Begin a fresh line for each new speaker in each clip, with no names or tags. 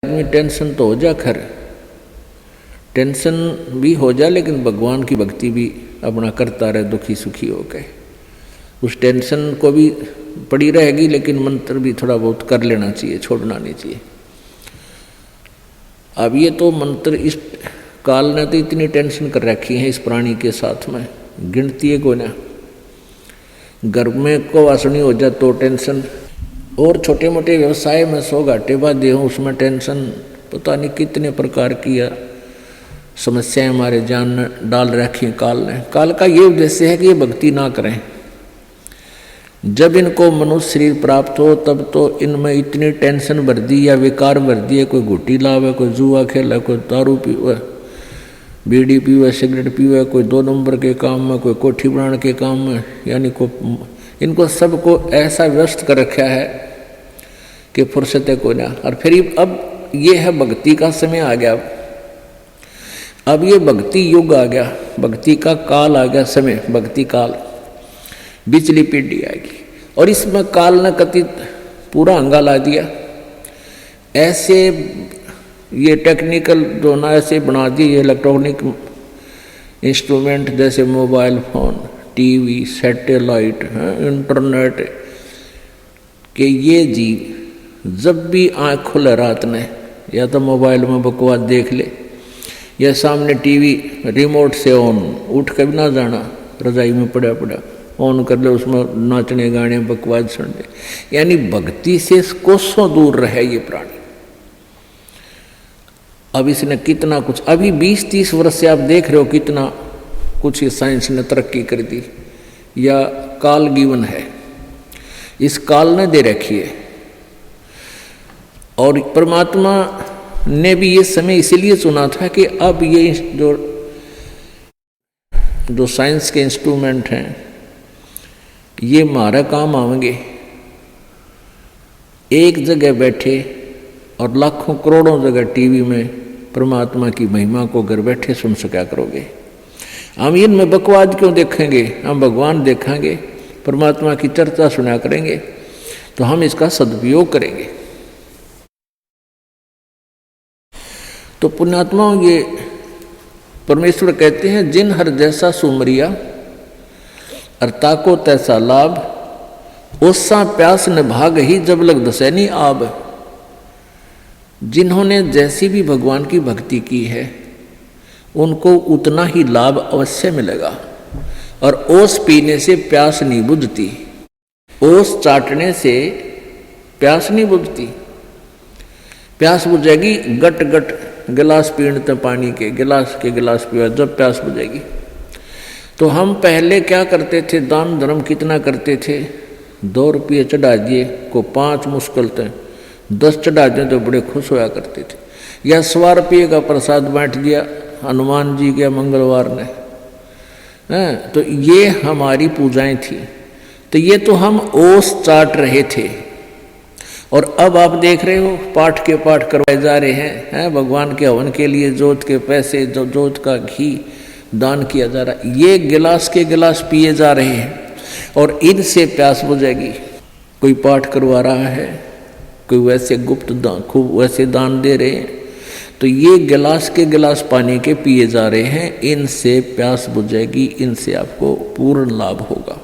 आदमी टेंशन तो हो जा, खर टेंशन भी हो जा, लेकिन भगवान की भक्ति भी अपना करता रहे दुखी सुखी होकर। उस टेंशन को भी पड़ी रहेगी, लेकिन मंत्र भी थोड़ा बहुत कर लेना चाहिए, छोड़ना नहीं चाहिए। अब ये तो मंत्र इस काल ने तो इतनी टेंशन कर रखी है इस प्राणी के साथ में, गिनती है को ना। घर में को वासनी हो जाए तो टेंशन, और छोटे मोटे व्यवसाय में 100 घाटे बाधे हों उसमें टेंशन, पता नहीं कितने प्रकार की समस्याएं हमारे जान में डाल रखी हैं काल ने। काल का ये उद्देश्य है कि ये भक्ति ना करें। जब इनको मनुष्य शरीर प्राप्त हो तब तो इनमें इतनी टेंशन भर दी या विकार भर दिए, कोई घुट्टी लावे, कोई जुआ खेला, कोई दारू पीवे, बीड़ी पीवे, सिगरेट पीवे, कोई 2 नंबर के काम में, कोई कोठी बनाने के काम में, यानी को इनको सबको ऐसा व्यस्त कर रखा है कि फुर्सत को ना। और फिर अब ये है भक्ति का समय आ गया, अब ये भक्ति युग आ गया, भक्ति का काल आ गया, समय भक्ति काल, बिचली पीढ़ी आएगी। और इसमें काल ने कथित पूरा अंगा ला दिया। ऐसे ये टेक्निकल जो ना ऐसे बना दिए इलेक्ट्रॉनिक इंस्ट्रूमेंट, जैसे mobile phone, TV, satellite, internet, कि ये जीव जब भी आँख खुले रात ने या तो मोबाइल में बकवास देख ले, या सामने टीवी रिमोट से ऑन, उठ के भी ना जाना, रजाई में पड़ा पड़ा ऑन कर ले, उसमें नाचने गाने बकवास सुन ले, यानी भक्ति से कोसों दूर रहे ये प्राणी। अब इसने कितना कुछ, अभी 20-30 वर्ष से आप देख रहे हो कितना कुछ ये साइंस ने तरक्की कर दी, या काल गिवन है, इस काल ने दे रखी है। और परमात्मा ने भी ये समय इसीलिए चुना था कि अब ये जो साइंस के इंस्ट्रूमेंट हैं ये हमारा काम आएंगे। एक जगह बैठे और लाखों करोड़ों जगह टीवी में परमात्मा की महिमा को घर बैठे सुन सका करोगे। हम इनमें बकवाद क्यों देखेंगे, हम भगवान देखेंगे, परमात्मा की चर्चा सुना करेंगे, तो हम इसका सदुपयोग करेंगे। तो पुण्यात्मा ये परमेश्वर कहते हैं, जिन हर जैसा सुमरिया और ताको तैसा लाभ, ओसा प्यास न भाग ही जब लग दसैनी आब। जिन्होंने जैसी भी भगवान की भक्ति की है उनको उतना ही लाभ अवश्य मिलेगा। और ओस पीने से प्यास नहीं बुझती, ओस चाटने से प्यास नहीं बुझती। प्यास बुझेगी गट गट गिलास पीते पानी के, गिलास पीवा जब प्यास बुझेगी। तो हम पहले क्या करते थे, दान धर्म कितना करते थे, 2 रुपये चढ़ा दिए को 5 मुश्किल थे, 10 चढ़ा दिए तो बड़े खुश होया करते थे। या 100 रुपये का प्रसाद बांट दिया हनुमान जी के मंगलवार ने, तो ये हमारी पूजाएं थी। तो ये तो हम ओस चाट रहे थे। और अब आप देख रहे हो पाठ के पाठ करवाए जा रहे हैं, भगवान के हवन के लिए जोत के पैसे, जो जोत का घी दान किया जा रहा है, ये गिलास के गिलास पिए जा रहे हैं और इनसे प्यास बुझेगी। कोई पाठ करवा रहा है, कोई वैसे गुप्त दान, खूब वैसे दान दे रहे हैं, तो ये गिलास के गिलास पानी के पिए जा रहे हैं, इनसे प्यास बुझेगी, इनसे आपको पूर्ण लाभ होगा।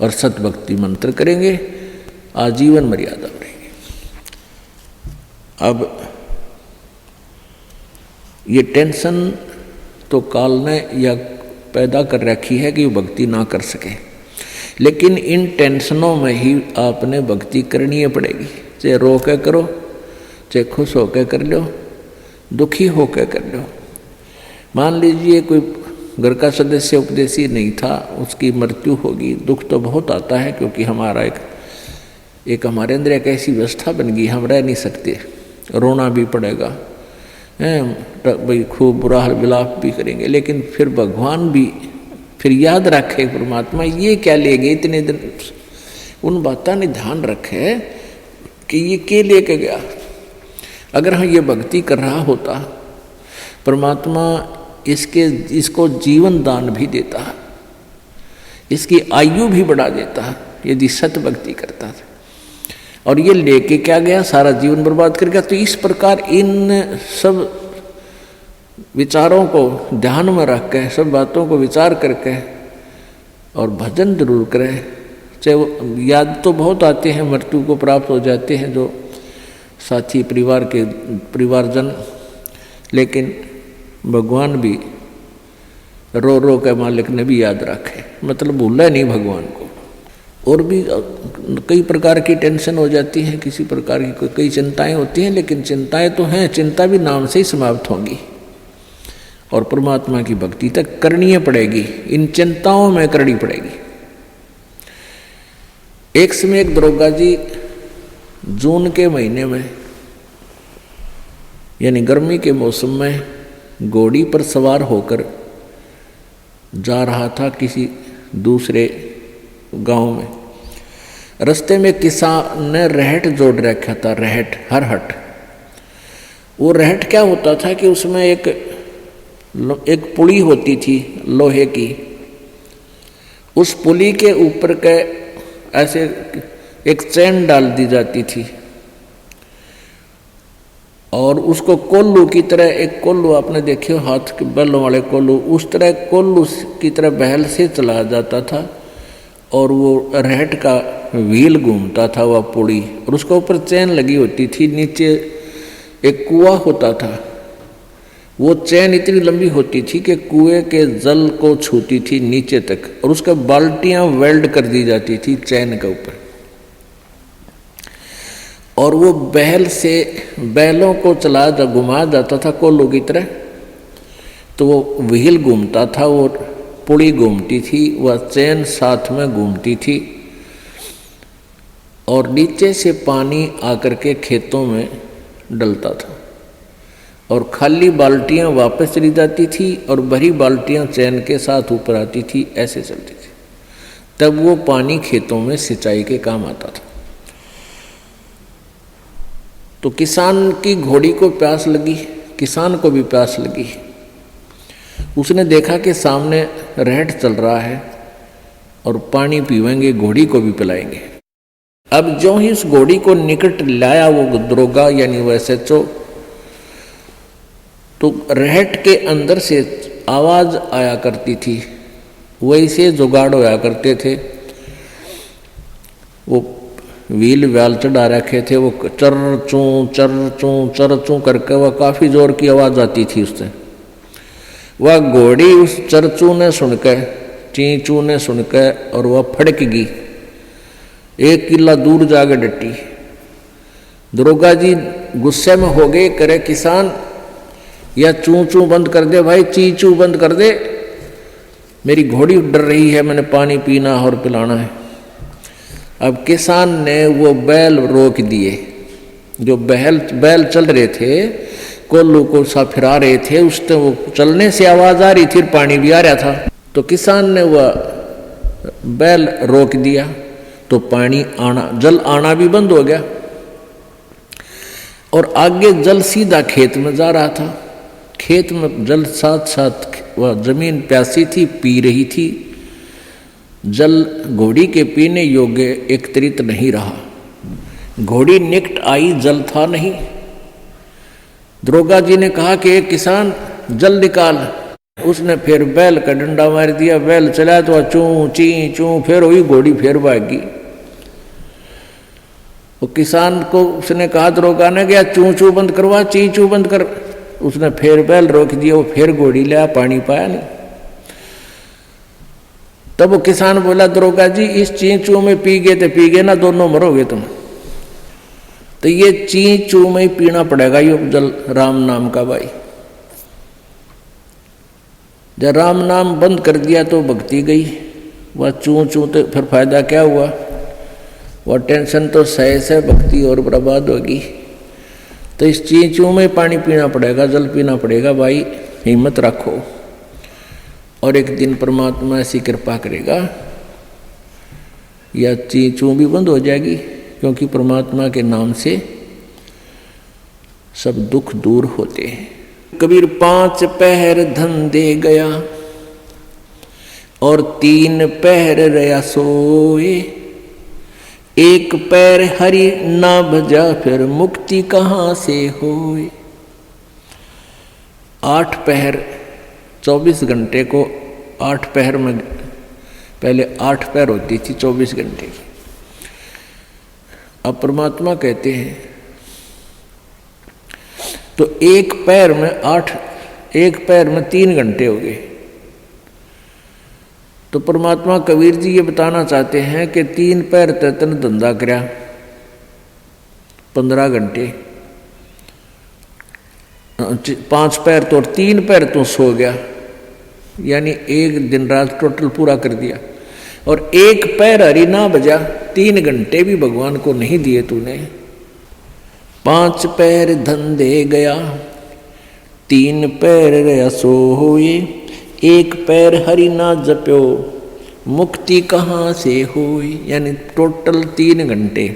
और सतभक्ति मंत्र करेंगे, आजीवन मर्यादा बढ़ेगी। अब ये टेंशन तो काल ने या पैदा कर रखी है कि वो भक्ति ना कर सके, लेकिन इन टेंशनों में ही आपने भक्ति करनी पड़ेगी। चाहे रो के करो, चाहे खुश होकर कर लो, दुखी होकर कर लो। मान लीजिए कोई घर का सदस्य उपदेशी नहीं था, उसकी मृत्यु होगी, दुख तो बहुत आता है, क्योंकि हमारा एक हमारे अंदर एक ऐसी व्यवस्था बन गई, हम रह नहीं सकते, रोना भी पड़ेगा, भाई खूब बुरा हाल विलाप भी करेंगे, लेकिन फिर भगवान भी फिर याद रखे, परमात्मा ये क्या ले गए इतने दिन, उन बातों ने ध्यान रखे कि ये क्या लेके गया। अगर हम ये भक्ति कर रहा होता, परमात्मा इसको जीवन दान भी देता, इसकी आयु भी बढ़ा देता, यदि सत भक्ति करता था। और ये लेके क्या गया, सारा जीवन बर्बाद कर गया। तो इस प्रकार इन सब विचारों को ध्यान में रख के, सब बातों को विचार करके और भजन जरूर करें। चाहे याद तो बहुत आते हैं, मृत्यु को प्राप्त हो जाते हैं जो साथी परिवारजन, लेकिन भगवान भी रो रो के मालिक ने भी याद रखे, मतलब भूला नहीं भगवान को। और भी कई प्रकार की टेंशन हो जाती है, किसी प्रकार की कई चिंताएं होती हैं, लेकिन चिंताएं तो हैं, चिंता भी नाम से ही समाप्त होंगी और परमात्मा की भक्ति तक करनी पड़ेगी, इन चिंताओं में करनी पड़ेगी। एक समय एक दरोगा जी जून के महीने में यानी गर्मी के मौसम में घोड़ी पर सवार होकर जा रहा था किसी दूसरे गांव में। रास्ते में किसान ने रहट जोड़ रखा था, रहट, हरहट। वो रहट क्या होता था कि उसमें एक पुली होती थी लोहे की, उस पुली के ऊपर के ऐसे एक चैन डाल दी जाती थी और उसको कोल्लू की तरह, एक कोल्लू आपने देखे हो हाथ के बैलों वाले कोल्लू, उस तरह कोल्लू की तरह बहल से चलाया जाता था और वो रहट का व्हील घूमता था वह पुड़ी, और उसके ऊपर चैन लगी होती थी। नीचे एक कुआं होता था, वो चैन इतनी लंबी होती थी कि कुएं के जल को छूती थी नीचे तक, और उसका बाल्टियां वेल्ड कर दी जाती थी चैन के ऊपर। और वो बैलों को घुमाया जाता था कोल्लू की तरह, तो वो व्हील घूमता था, वो पुड़ी घूमती थी, वह चैन साथ में घूमती थी, और नीचे से पानी आकर के खेतों में डलता था और खाली बाल्टियां वापस चली जाती थी और भरी बाल्टियां चैन के साथ ऊपर आती थी, ऐसे चलती थी। तब वो पानी खेतों में सिंचाई के काम आता था। तो किसान की घोड़ी को प्यास लगी, किसान को भी प्यास लगी। उसने देखा कि सामने रहट चल रहा है और पानी पीवेंगे, घोड़ी को भी पिलाएंगे। अब जो ही उस घोड़ी को निकट लाया वो दरोगा यानी वो SHO, तो रहट के अंदर से आवाज आया करती थी, वैसे जुगाड़ होया करते थे। वो व्हील व्याल चढ़ा रखे थे, वो चर चूं करके वह काफी जोर की आवाज आती थी उससे। वह घोड़ी उस चरचू ने सुनकर, चींचू ने सुनकर, और वह फड़क गई, 1 किला दूर जाके डटी। दरोगा जी गुस्से में हो गए, करे किसान या चू बंद कर दे भाई, चीचू बंद कर दे, मेरी घोड़ी डर रही है, मैंने पानी पीना और पिलाना है। अब किसान ने वो बैल रोक दिए, जो बैल चल रहे थे, कोल्लू को सा फिरा रहे थे, उससे वो चलने से आवाज आ रही थी, पानी भी आ रहा था। तो किसान ने वह बैल रोक दिया, तो पानी आना, जल आना भी बंद हो गया और आगे जल सीधा खेत में जा रहा था। खेत में जल साथ साथ वह जमीन प्यासी थी, पी रही थी। जल घोड़ी के पीने योग्य एकत्रित नहीं रहा, घोड़ी निकट आई, जल था नहीं। दरोगा जी ने कहा कि एक किसान जल निकाल। उसने फिर बैल का डंडा मार दिया, बैल चला तो चूं ची चूं, फिर हुई घोड़ी, फिर भागी। वो किसान को उसने कहा, दरोगा ने गया चूं चूं बंद करवा, ची चू बंद कर। उसने फिर बैल रोक दिया, वो फिर घोड़ी लिया, पानी पाया नहीं। तब वो किसान बोला, दरोगा जी इस ची चू में पी गए तो पी गए ना, दोनों मरोगे तुम। तो ये ची चू में ही पीना पड़ेगा ये जल, राम नाम का भाई। जब राम नाम बंद कर दिया तो भक्ति गई, वह चू चू तो फिर फायदा क्या हुआ, वह टेंशन तो सहे से भक्ति और बर्बाद होगी। तो इस ची चू में पानी पीना पड़ेगा, जल पीना पड़ेगा भाई, हिम्मत रखो और एक दिन परमात्मा ऐसी कृपा करेगा या ची चू भी बंद हो जाएगी, क्योंकि परमात्मा के नाम से सब दुख दूर होते हैं। कबीर 5 पहर धन दे गया और 3 पहर रया सोए, एक पैर हरि ना भजा फिर मुक्ति कहाँ से होए। 8 पहर 24 घंटे को 8 पहर में, पहले 8 पहर होती थी 24 घंटे की। अब परमात्मा कहते हैं तो एक पैर में 3 घंटे हो गए। तो परमात्मा कबीर जी ये बताना चाहते हैं कि 3 पैर तन धंधा करया 15 घंटे, 5 पैर तो 3 पैर तो सो गया, यानी एक दिन रात टोटल पूरा कर दिया। और एक पैर हरि ना बजा, 3 घंटे भी भगवान को नहीं दिए तूने। 5 पैर धंधे गया, 3 पैर रया सो हुए, एक पैर हरि ना जप्यो मुक्ति कहाँ से हुई। यानी टोटल 3 घंटे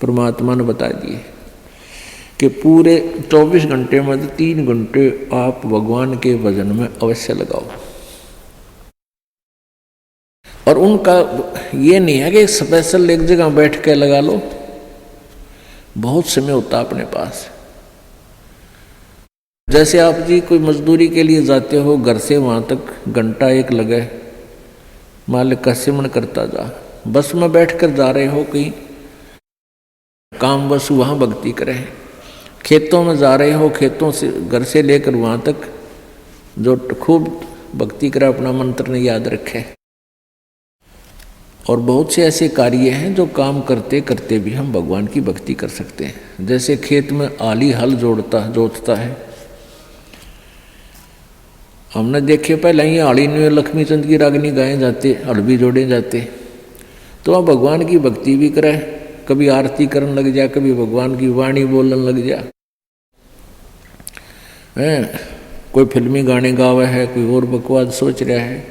परमात्मा ने बता दिए कि पूरे 24 घंटे में 3 घंटे आप भगवान के भजन में अवश्य लगाओ। और उनका ये नहीं है कि स्पेशल एक जगह बैठ के लगा लो, बहुत समय होता अपने पास। जैसे आप जी कोई मजदूरी के लिए जाते हो, घर से वहाँ तक घंटा 1 लगे, मालिक का सिमरण करता जा। बस में बैठकर जा रहे हो कहीं काम, बस वहाँ भक्ति करें। खेतों में जा रहे हो, खेतों से घर से लेकर वहाँ तक जो खूब भक्ति करे, अपना मंत्र ने याद रखे। और बहुत से ऐसे कार्य हैं जो काम करते करते भी हम भगवान की भक्ति कर सकते हैं। जैसे खेत में आली हल जोतता है, हमने देखे पहले ही आली में लक्ष्मी चंद की रागनी गाए जाते, हल भी जोड़े जाते। तो आप भगवान की भक्ति भी करें, कभी आरती करने लग जा, कभी भगवान की वाणी बोलने लग जा, कोई फिल्मी गाने गावे है, कोई और बकवास सोच रहा है।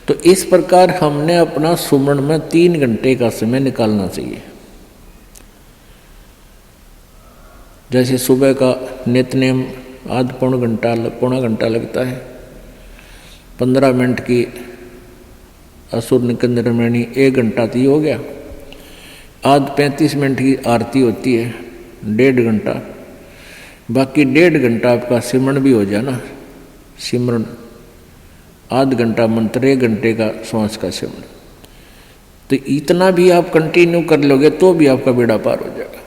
तो इस प्रकार हमने अपना सुमरण में 3 घंटे का समय निकालना चाहिए। जैसे सुबह का नित्यनेम पौना घंटा लगता है, 15 मिनट की असुर निकंदन रामायणी 1 घंटा तो हो गया। आध 35 मिनट की आरती होती है, 1.5 घंटा, बाकी 1.5 घंटा आपका सिमरण भी हो जाए ना। सिमरण आध घंटा मंत्र, 1 घंटे का श्वास का सिमरण, तो इतना भी आप कंटिन्यू कर लोगे तो भी आपका बेड़ा पार हो जाएगा।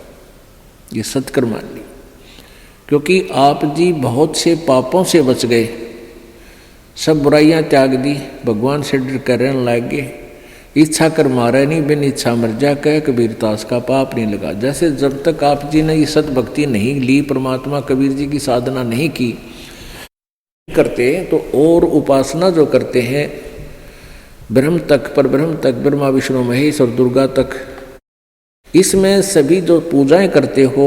ये सत्कर मान ली, क्योंकि आप जी बहुत से पापों से बच गए, सब बुराइयां त्याग दी, भगवान से डर कर रहने लग गए। इच्छा कर मारे नहीं, बिन इच्छा मर जा, कह कबीर दास का पाप नहीं लगा। जैसे जब तक आप जी ने ये सत भक्ति नहीं ली, परमात्मा कबीर जी की साधना नहीं की करते, तो और उपासना जो करते हैं ब्रह्म तक, पर ब्रह्म तक, ब्रह्मा विष्णु महेश और दुर्गा तक, इसमें सभी जो पूजाएं करते हो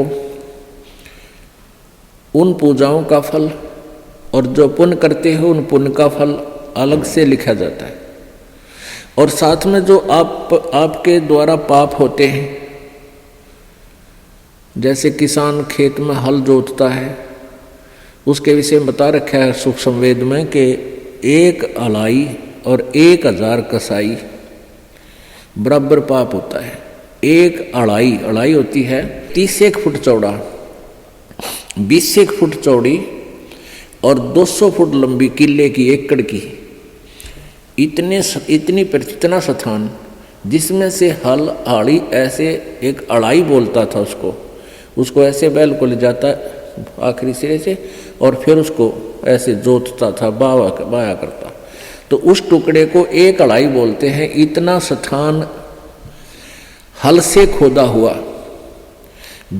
उन पूजाओं का फल और जो पुण्य करते हो उन पुण्य का फल अलग से लिखा जाता है। और साथ में जो आपके द्वारा पाप होते हैं, जैसे किसान खेत में हल जोतता है, उसके विषय में बता रखा है सूक्ष्म वेद में कि 1 अलाई और 1000 कसाई बराबर पाप होता है। 1 अड़ाई होती है 30 फुट चौड़ा, 20 फुट चौड़ी और 200 फुट लंबी, किले की, एकड़ की, इतना स्थान जिसमें से हल आड़ी ऐसे एक अड़ाई बोलता था उसको ऐसे बैल को ले जाता आखिरी सिरे से और फिर उसको ऐसे जोतता था, बाया करता। तो उस टुकड़े को 1 अड़ाई बोलते हैं। इतना स्थान हल से खोदा हुआ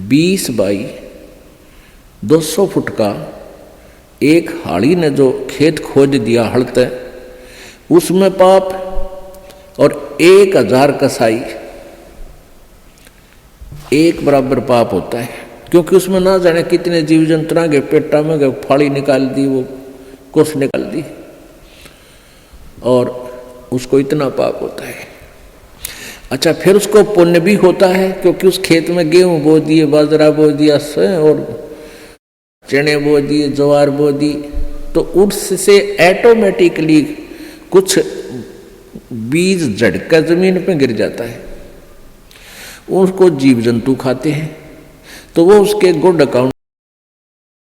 20 बाई 200 फुट का एक हाड़ी ने जो खेत खोद दिया हल तय, उसमें पाप, और 1000 कसाई 1 बराबर पाप होता है। क्योंकि उसमें ना जाने कितने जीव जंतुओं के पेटा में गए, फाड़ी निकाल दी, वो कुछ निकाल दी, और उसको इतना पाप होता है। अच्छा, फिर उसको पुण्य भी होता है, क्योंकि उस खेत में गेहूं बो दिए, बाजरा बो दिया और चने बो दिए, ज्वार बो दी, तो उससे ऑटोमेटिकली कुछ बीज झटका जमीन पे गिर जाता है। उसको जीव जंतु खाते हैं, तो वो उसके गुड अकाउंट